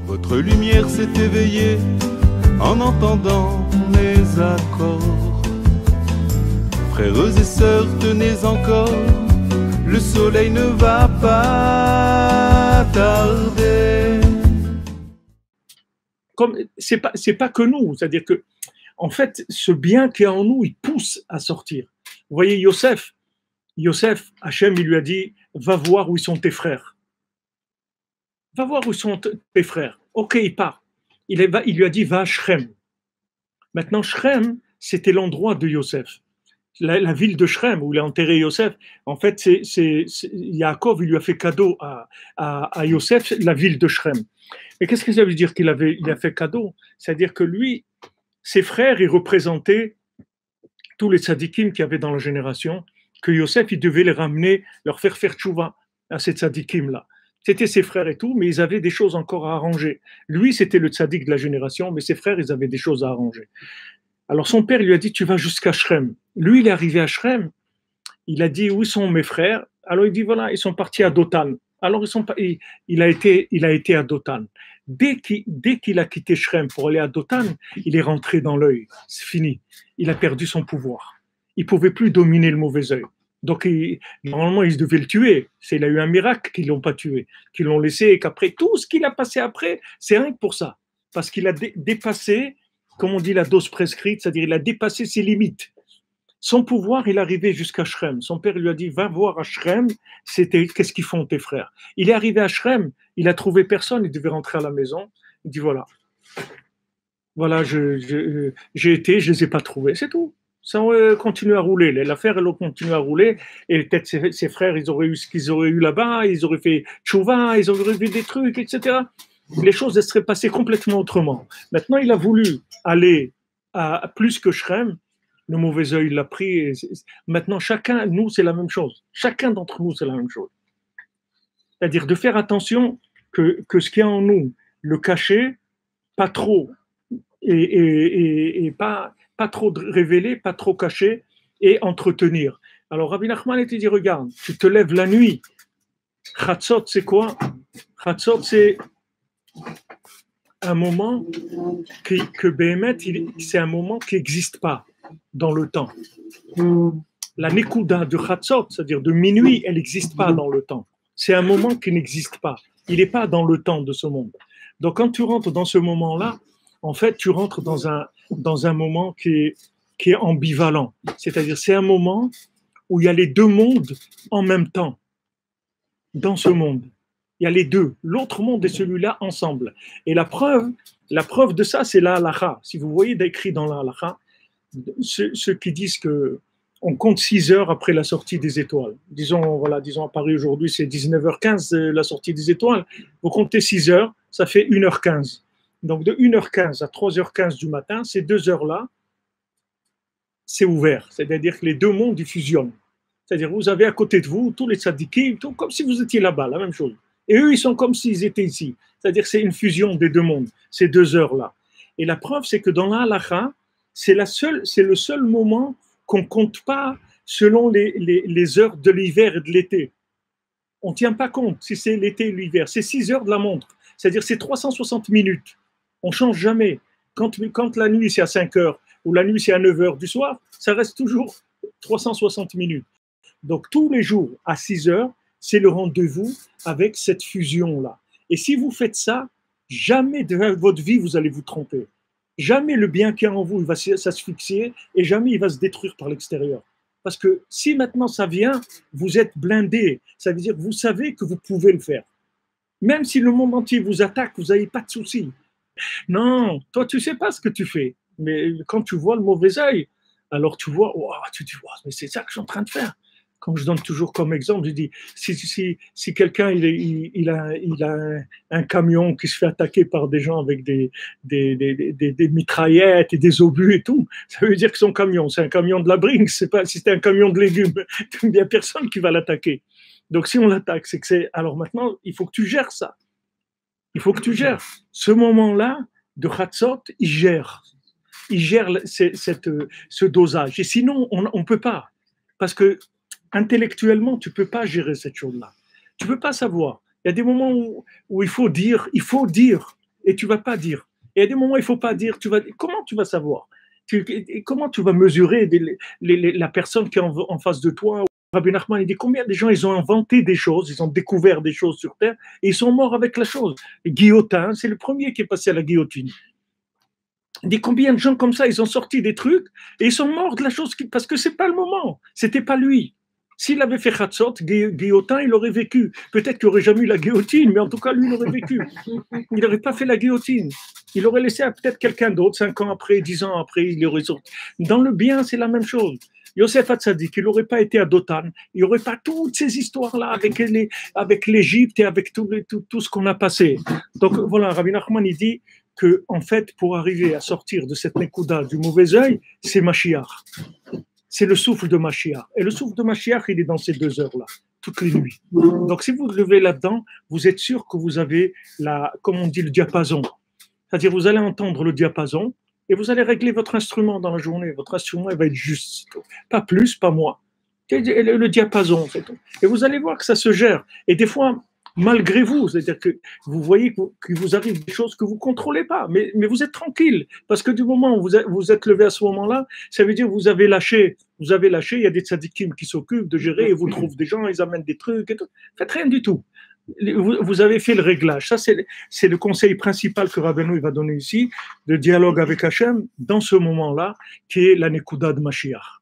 Votre lumière s'est éveillée en entendant mes accords. Frères et sœurs, tenez encore, le soleil ne va pas tarder. Comme c'est pas que nous, c'est-à-dire que en fait, ce bien qui est en nous, il pousse à sortir. Vous voyez, Yosef, Hachem, il lui a dit, va voir où sont tes frères. Va voir où sont tes frères. Ok, il part. Il lui a dit, va à Shrem. Maintenant, Shrem, c'était l'endroit de Yosef. La ville de Shrem, où il a enterré Yosef. En fait, Yaakov, il lui a fait cadeau à Yosef, la ville de Shrem. Et qu'est-ce que ça veut dire qu'il a fait cadeau? C'est-à-dire que lui, ses frères, ils représentaient tous les tzadikim qu'il y avait dans la génération, que Yosef, il devait les ramener, leur faire tchouva à ces tzadikim-là. C'était ses frères et tout, mais ils avaient des choses encore à arranger. Lui, c'était le tzadik de la génération, mais ses frères, ils avaient des choses à arranger. Alors son père lui a dit, tu vas jusqu'à Shrem. Lui, il est arrivé à Shrem, il a dit, où sont mes frères? Alors il dit, voilà, ils sont partis à Dothan. Alors il a été à Dothan. Dès qu'il a quitté Shrem pour aller à Dothan, il est rentré dans l'œil. C'est fini. Il a perdu son pouvoir. Il ne pouvait plus dominer le mauvais œil. Donc, normalement, ils devaient le tuer. Il a eu un miracle qu'ils ne l'ont pas tué, qu'ils l'ont laissé et qu'après, tout ce qu'il a passé après, c'est rien que pour ça. Parce qu'il a dépassé, comme on dit, la dose prescrite, c'est-à-dire il a dépassé ses limites. Son pouvoir, il est arrivé jusqu'à Shrem. Son père lui a dit, va voir à Shrem, qu'est-ce qu'ils font tes frères? Il est arrivé à Shrem, il a trouvé personne, il devait rentrer à la maison. Il dit, voilà, j'ai été, je ne les ai pas trouvés, c'est tout. Ça continue à rouler, l'affaire, elle continue à rouler, et peut-être ses frères, ils auraient eu ce qu'ils auraient eu là-bas, ils auraient fait tchouva, ils auraient vu des trucs, etc. Les choses, elles seraient passées complètement autrement. Maintenant, il a voulu aller à plus que Shrem. Le mauvais œil l'a pris. Maintenant, chacun, nous, c'est la même chose. Chacun d'entre nous, c'est la même chose. C'est-à-dire de faire attention que ce qu'il y a en nous, le cacher, pas trop, et pas trop révéler, pas trop cacher, et entretenir. Alors, Rabbi Nachman, il te dit, regarde, tu te lèves la nuit. Chatzot, c'est quoi? Chatzot, c'est un moment que Béhémet, c'est un moment qui n'existe pas dans le temps. La Nekuda de Chatzot, c'est-à-dire de minuit, elle n'existe pas dans le temps. C'est un moment qui n'existe pas. Il n'est pas dans le temps de ce monde. Donc quand tu rentres dans ce moment-là, en fait, tu rentres dans un moment qui est ambivalent. C'est-à-dire c'est un moment où il y a les deux mondes en même temps. Dans ce monde, il y a les deux. L'autre monde et celui-là ensemble. Et la preuve de ça, c'est la halakha. Si vous voyez écrit dans la halakha, ceux qui disent que on compte 6 heures après la sortie des étoiles. Disons à Paris aujourd'hui, c'est 19h15 la sortie des étoiles. Vous comptez 6 heures, ça fait 1h15. Donc de 1h15 à 3h15 du matin, ces 2 heures-là, c'est ouvert. C'est-à-dire que les deux mondes ils fusionnent. C'est-à-dire vous avez à côté de vous tous les tzadikim, comme si vous étiez là-bas, la même chose. Et eux, ils sont comme s'ils étaient ici. C'est-à-dire que c'est une fusion des deux mondes, ces 2 heures-là. Et la preuve, c'est que dans la halakha, c'est le seul moment qu'on ne compte pas selon les heures de l'hiver et de l'été. On ne tient pas compte si c'est l'été ou l'hiver. C'est 6 heures de la montre. C'est-à-dire c'est 360 minutes. On ne change jamais. Quand la nuit c'est à 5 heures ou la nuit c'est à 9 heures du soir, ça reste toujours 360 minutes. Donc tous les jours à 6 heures, c'est le rendez-vous avec cette fusion-là. Et si vous faites ça, jamais de votre vie vous allez vous tromper. Jamais le bien qui est en vous il va s'asphyxier et jamais il va se détruire par l'extérieur. Parce que si maintenant ça vient, vous êtes blindé. Ça veut dire que vous savez que vous pouvez le faire. Même si le monde entier vous attaque, vous n'avez pas de souci. Non, toi tu ne sais pas ce que tu fais. Mais quand tu vois le mauvais œil, alors tu vois, oh, tu dis, oh, mais c'est ça que je suis en train de faire. Comme je donne toujours comme exemple, je dis, si quelqu'un il a un camion qui se fait attaquer par des gens avec des mitraillettes et des obus et tout, ça veut dire que son camion, c'est un camion de la Brinks, c'est pas si c'est un camion de légumes, il n'y a personne qui va l'attaquer. Donc si on l'attaque, c'est que c'est... Alors maintenant, il faut que tu gères ça. Il faut que tu gères. Ce moment-là de Chatzot, il gère ce dosage. Et sinon, on ne peut pas. Parce que intellectuellement, tu ne peux pas gérer cette chose-là. Tu ne peux pas savoir. Il y a des moments où il faut dire, et tu vas pas dire. Et à des moments, il faut pas dire. Comment tu vas savoir? Comment tu vas mesurer la personne qui est en face de toi? Rabbi Nachman, il dit combien de gens ils ont inventé des choses, ils ont découvert des choses sur Terre et ils sont morts avec la chose. Guillotin, c'est le premier qui est passé à la guillotine. Il dit combien de gens comme ça, ils ont sorti des trucs et ils sont morts de la chose parce que c'est pas le moment, c'était pas lui. S'il avait fait Khatsot, guillotin, il aurait vécu. Peut-être qu'il n'aurait jamais eu la guillotine, mais en tout cas, lui, il aurait vécu. Il n'aurait pas fait la guillotine. Il aurait laissé à peut-être quelqu'un d'autre, 5 ans après, 10 ans après, il aurait sorti. Dans le bien, c'est la même chose. Yosef Hatzadik, il n'aurait pas été à Dothan, il n'y aurait pas toutes ces histoires-là avec l'Égypte et avec tout ce qu'on a passé. Donc voilà, Rabbi Nachman, il dit que, en fait, pour arriver à sortir de cette Nekuda, du mauvais œil, c'est Mashiach. C'est le souffle de Mashiach. Et le souffle de Mashiach, il est dans ces 2 heures-là, toutes les nuits. Donc, si vous levez là-dedans, vous êtes sûr que vous avez, comme on dit, le diapason. C'est-à-dire, vous allez entendre le diapason et vous allez régler votre instrument dans la journée. Votre instrument, il va être juste. Pas plus, pas moins. Le diapason, en fait. Et vous allez voir que ça se gère. Et des fois, malgré vous, c'est-à-dire que vous voyez qu'il vous arrive des choses que vous ne contrôlez pas, mais vous êtes tranquille, parce que du moment où vous êtes levé à ce moment-là, ça veut dire que vous avez lâché, il y a des tzadikim qui s'occupent de gérer, et vous trouvent des gens, ils amènent des trucs, et tout. Faites rien du tout. Vous avez fait le réglage. Ça, c'est le conseil principal que Rabbeinu va donner ici, de dialogue avec Hachem, dans ce moment-là, qui est la Nekuda de Mashiach.